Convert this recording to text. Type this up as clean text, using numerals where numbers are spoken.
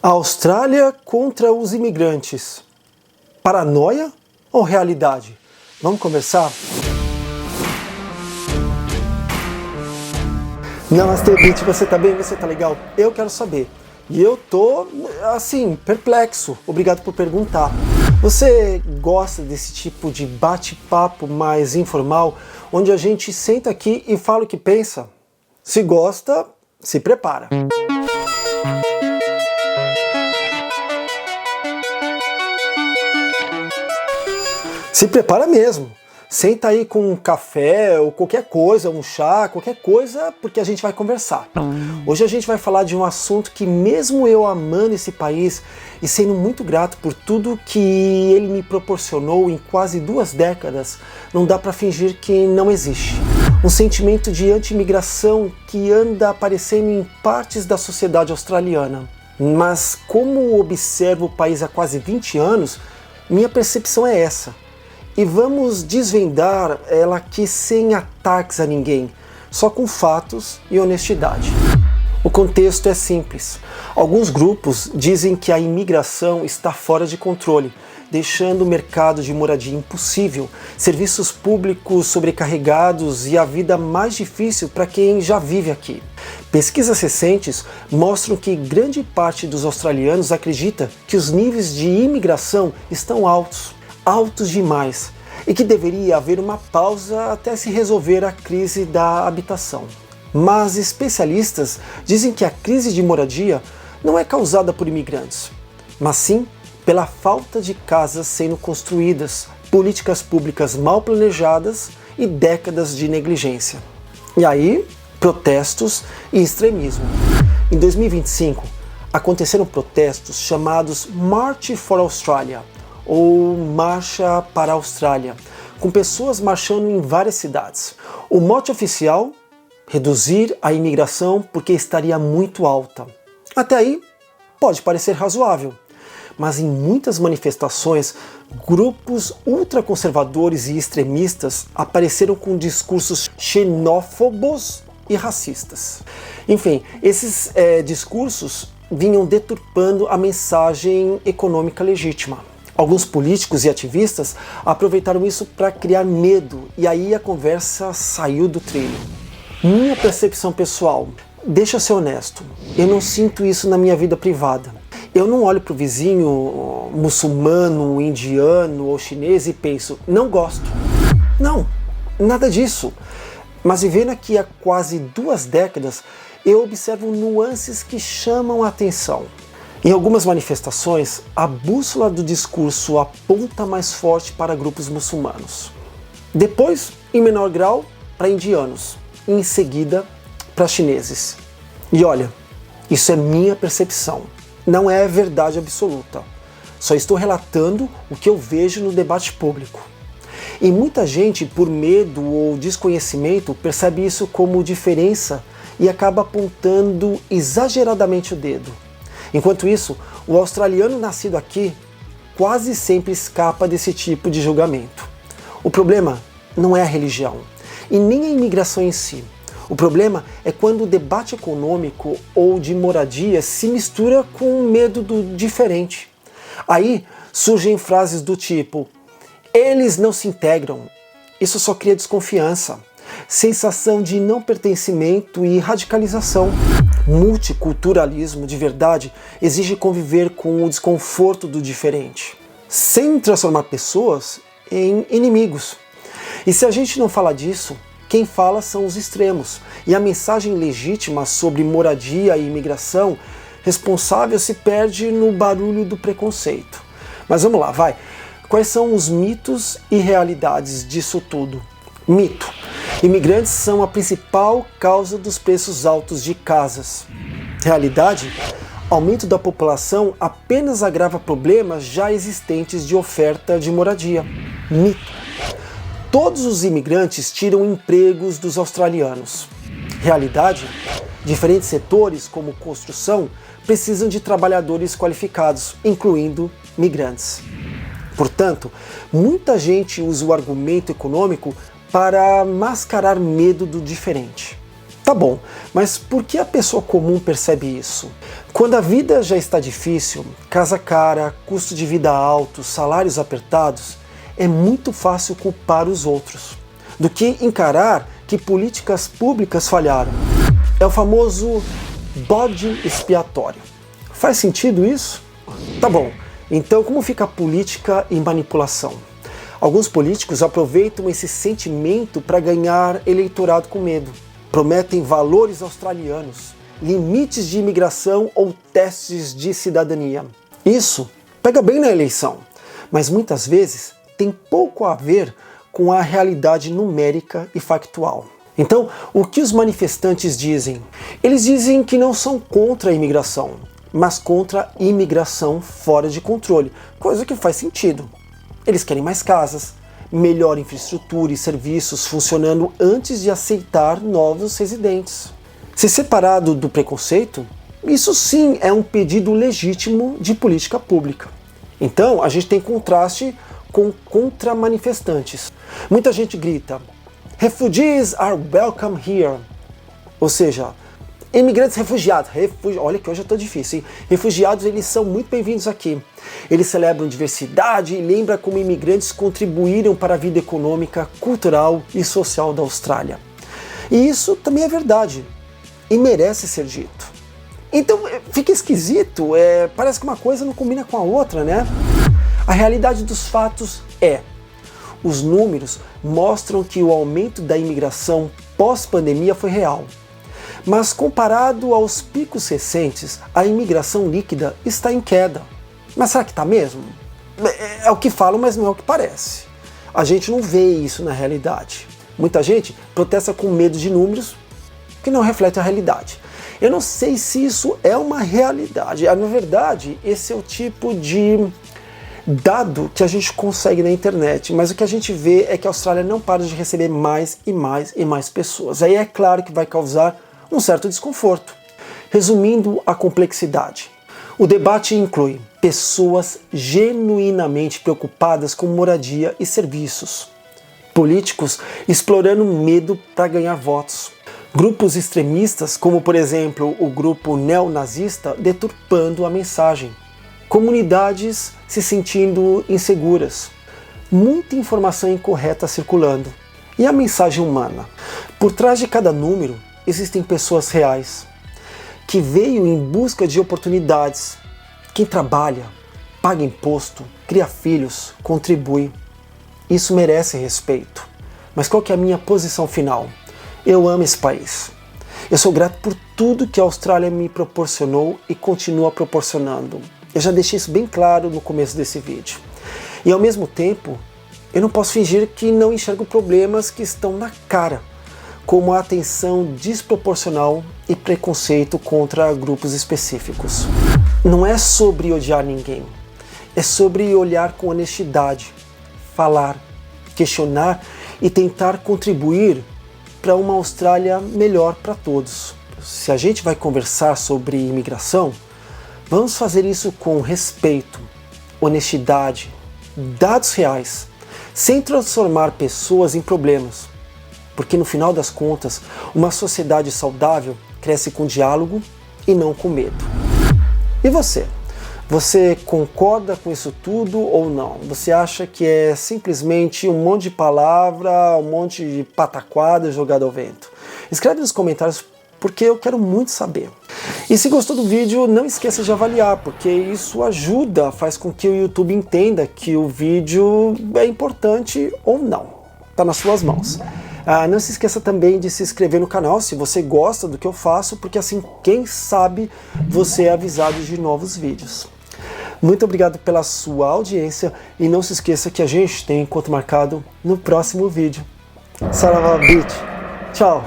A Austrália contra os imigrantes. Paranoia ou realidade? Vamos conversar? Namastê, Bitch, você tá bem? Você tá legal? Eu quero saber. E eu tô, assim, perplexo. Obrigado por perguntar. Você gosta desse tipo de bate-papo mais informal, onde a gente senta aqui e fala o que pensa? Se gosta, se prepara. Se prepara mesmo. Senta aí com um café ou qualquer coisa, um chá, qualquer coisa, porque a gente vai conversar. Hoje a gente vai falar de um assunto que, mesmo eu amando esse país e sendo muito grato por tudo que ele me proporcionou em quase 2 décadas, não dá para fingir que não existe. Um sentimento de anti-imigração que anda aparecendo em partes da sociedade australiana. Mas como observo o país há quase 20 anos, minha percepção é essa. E vamos desvendar ela aqui sem ataques a ninguém, só com fatos e honestidade. O contexto é simples. Alguns grupos dizem que a imigração está fora de controle, deixando o mercado de moradia impossível, serviços públicos sobrecarregados e a vida mais difícil para quem já vive aqui. Pesquisas recentes mostram que grande parte dos australianos acredita que os níveis de imigração estão altos demais, e que deveria haver uma pausa até se resolver a crise da habitação. Mas especialistas dizem que a crise de moradia não é causada por imigrantes, mas sim pela falta de casas sendo construídas, políticas públicas mal planejadas e décadas de negligência. E aí, protestos e extremismo. Em 2025, aconteceram protestos chamados March for Australia, ou Marcha para a Austrália, com pessoas marchando em várias cidades. O mote oficial: reduzir a imigração porque estaria muito alta. Até aí, pode parecer razoável, mas em muitas manifestações, grupos ultraconservadores e extremistas apareceram com discursos xenófobos e racistas. Enfim, esses discursos vinham deturpando a mensagem econômica legítima. Alguns políticos e ativistas aproveitaram isso para criar medo, e aí a conversa saiu do trilho. Minha percepção pessoal, deixa eu ser honesto, eu não sinto isso na minha vida privada. Eu não olho para o vizinho muçulmano, indiano ou chinês e penso, não gosto. Não, nada disso. Mas vivendo aqui há quase 2 décadas, eu observo nuances que chamam a atenção. Em algumas manifestações, a bússola do discurso aponta mais forte para grupos muçulmanos. Depois, em menor grau, para indianos. E em seguida, para chineses. E olha, isso é minha percepção. Não é verdade absoluta. Só estou relatando o que eu vejo no debate público. E muita gente, por medo ou desconhecimento, percebe isso como diferença e acaba apontando exageradamente o dedo. Enquanto isso, o australiano nascido aqui quase sempre escapa desse tipo de julgamento. O problema não é a religião e nem a imigração em si. O problema é quando o debate econômico ou de moradia se mistura com o medo do diferente. Aí surgem frases do tipo: eles não se integram. Isso só cria desconfiança, sensação de não pertencimento e radicalização. Multiculturalismo de verdade exige conviver com o desconforto do diferente, sem transformar pessoas em inimigos. E se a gente não fala disso, quem fala são os extremos, e a mensagem legítima sobre moradia e imigração responsável se perde no barulho do preconceito. Mas vamos lá, vai! Quais são os mitos e realidades disso tudo? Mito: imigrantes são a principal causa dos preços altos de casas. Realidade: aumento da população apenas agrava problemas já existentes de oferta de moradia. Mito: todos os imigrantes tiram empregos dos australianos. Realidade: diferentes setores, como construção, precisam de trabalhadores qualificados, incluindo migrantes. Portanto, muita gente usa o argumento econômico para mascarar medo do diferente. Tá bom, mas por que a pessoa comum percebe isso? Quando a vida já está difícil, casa cara, custo de vida alto, salários apertados, é muito fácil culpar os outros do que encarar que políticas públicas falharam. É o famoso bode expiatório. Faz sentido isso? Tá bom, então como fica a política e manipulação? Alguns políticos aproveitam esse sentimento para ganhar eleitorado com medo. Prometem valores australianos, limites de imigração ou testes de cidadania. Isso pega bem na eleição, mas muitas vezes tem pouco a ver com a realidade numérica e factual. Então, o que os manifestantes dizem? Eles dizem que não são contra a imigração, mas contra a imigração fora de controle, coisa que faz sentido. Eles querem mais casas, melhor infraestrutura e serviços funcionando antes de aceitar novos residentes. Se separado do preconceito, isso sim é um pedido legítimo de política pública. Então, a gente tem contraste com contra-manifestantes. Muita gente grita, "Refugees are welcome here", ou seja, imigrantes refugiados, olha que hoje eu tô difícil, hein? Refugiados, eles são muito bem-vindos aqui. Eles celebram diversidade e lembram como imigrantes contribuíram para a vida econômica, cultural e social da Austrália. E isso também é verdade, e merece ser dito. Então fica esquisito, parece que uma coisa não combina com a outra, né? A realidade dos fatos é: os números mostram que o aumento da imigração pós-pandemia foi real. Mas comparado aos picos recentes, a imigração líquida está em queda. Mas será que está mesmo? É o que falam, mas não é o que parece. A gente não vê isso na realidade. Muita gente protesta com medo de números que não refletem a realidade. Eu não sei se isso é uma realidade. Na verdade, esse é o tipo de dado que a gente consegue na internet, mas o que a gente vê é que a Austrália não para de receber mais e mais e mais pessoas. Aí é claro que vai causar um certo desconforto. Resumindo a complexidade, o debate inclui pessoas genuinamente preocupadas com moradia e serviços, políticos explorando medo para ganhar votos, grupos extremistas, como por exemplo o grupo neonazista, deturpando a mensagem, comunidades se sentindo inseguras, muita informação incorreta circulando. E a mensagem humana? Por trás de cada número existem pessoas reais, que veio em busca de oportunidades. Quem trabalha, paga imposto, cria filhos, contribui. Isso merece respeito. Mas qual que é a minha posição final? Eu amo esse país. Eu sou grato por tudo que a Austrália me proporcionou e continua proporcionando. Eu já deixei isso bem claro no começo desse vídeo. E ao mesmo tempo, eu não posso fingir que não enxergo problemas que estão na cara, como a atenção desproporcional e preconceito contra grupos específicos. Não é sobre odiar ninguém, é sobre olhar com honestidade, falar, questionar e tentar contribuir para uma Austrália melhor para todos. Se a gente vai conversar sobre imigração, vamos fazer isso com respeito, honestidade, dados reais, sem transformar pessoas em problemas. Porque no final das contas, uma sociedade saudável cresce com diálogo e não com medo. E você? Você concorda com isso tudo ou não? Você acha que é simplesmente um monte de palavra, um monte de pataquada jogada ao vento? Escreve nos comentários porque eu quero muito saber. E se gostou do vídeo, não esqueça de avaliar, porque isso ajuda, faz com que o YouTube entenda que o vídeo é importante ou não. Está nas suas mãos. Não se esqueça também de se inscrever no canal se você gosta do que eu faço, porque assim, quem sabe, você é avisado de novos vídeos. Muito obrigado pela sua audiência e não se esqueça que a gente tem encontro marcado no próximo vídeo. Saravá Beach. Tchau!